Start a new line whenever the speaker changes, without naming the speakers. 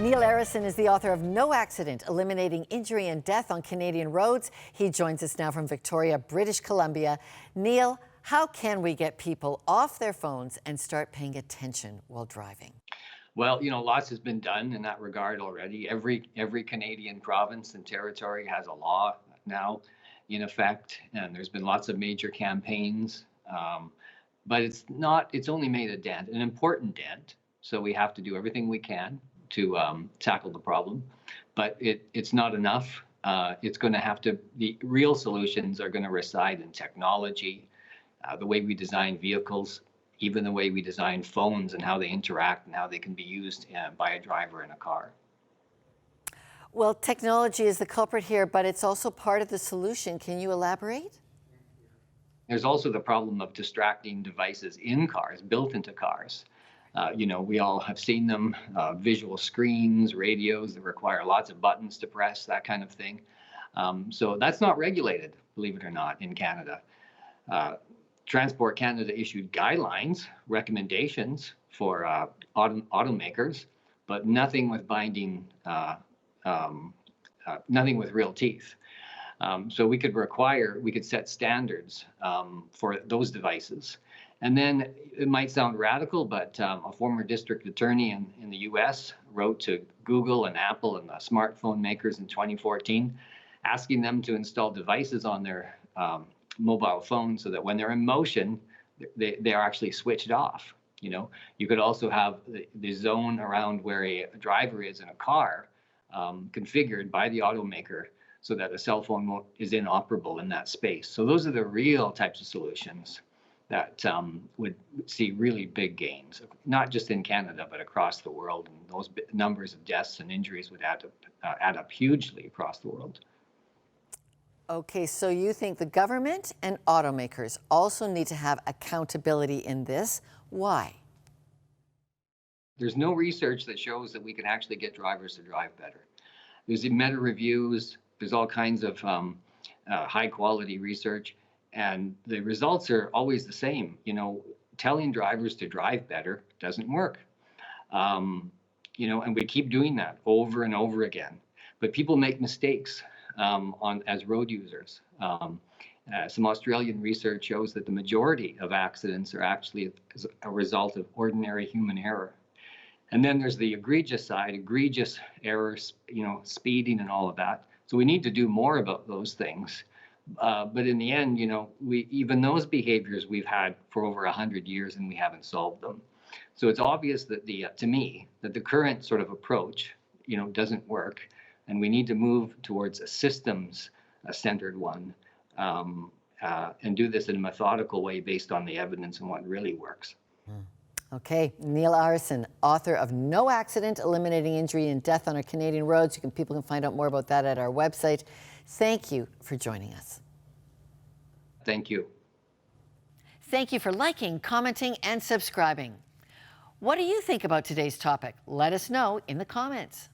Neil Arason is the author of No Accident, Eliminating Injury and Death on Canadian Roads. He joins us now from Victoria, British Columbia. Neil, how can we get people off their phones and start paying attention while driving?
Well, lots has been done in that regard already. Every Canadian province and territory has a law now in effect, and there's been lots of major campaigns. But it's only made a dent, an important dent. So we have to do everything we can to tackle the problem, but it's not enough. It's going to have to, the real solutions are going to reside in technology, the way we design vehicles, even the way we design phones and how they interact and how they can be used by a driver in a car.
Well, technology is the culprit here, but it's also part of the solution. Can you elaborate?
There's also the problem of distracting devices in cars, built into cars. We all have seen them, visual screens, radios that require lots of buttons to press, that kind of thing. So that's not regulated, believe it or not, in Canada. Transport Canada issued guidelines, recommendations for automakers, but nothing with binding, nothing with real teeth. So we could set standards for those devices. And then it might sound radical, but a former district attorney in the US wrote to Google and Apple and the smartphone makers in 2014, asking them to install devices on their mobile phones so that when they're in motion, they are actually switched off. You could also have the zone around where a driver is in a car configured by the automaker so that a cell phone is inoperable in that space. So those are the real types of solutions that would see really big gains, not just in Canada, but across the world. And those numbers of deaths and injuries would add up hugely across the world.
Okay, so you think the government and automakers also need to have accountability in this. Why?
There's no research that shows that we can actually get drivers to drive better. There's meta reviews, there's all kinds of high quality research, and the results are always the same. Telling drivers to drive better doesn't work. And we keep doing that over and over again. But people make mistakes as road users. Some Australian research shows that the majority of accidents are actually as a result of ordinary human error. And then there's the egregious side, egregious errors, speeding and all of that. So we need to do more about those things. But in the end, even those behaviors we've had for over 100 years and we haven't solved them. So it's obvious that to me, that the current sort of approach, doesn't work. And we need to move towards a systems-centered one and do this in a methodical way based on the evidence and what really works.
Okay, Neil Arason, author of No Accident, Eliminating Injury and Death on Our Canadian Roads. People can find out more about that at our website. Thank you for joining us.
Thank you.
Thank you for liking, commenting, and subscribing. What do you think about today's topic? Let us know in the comments.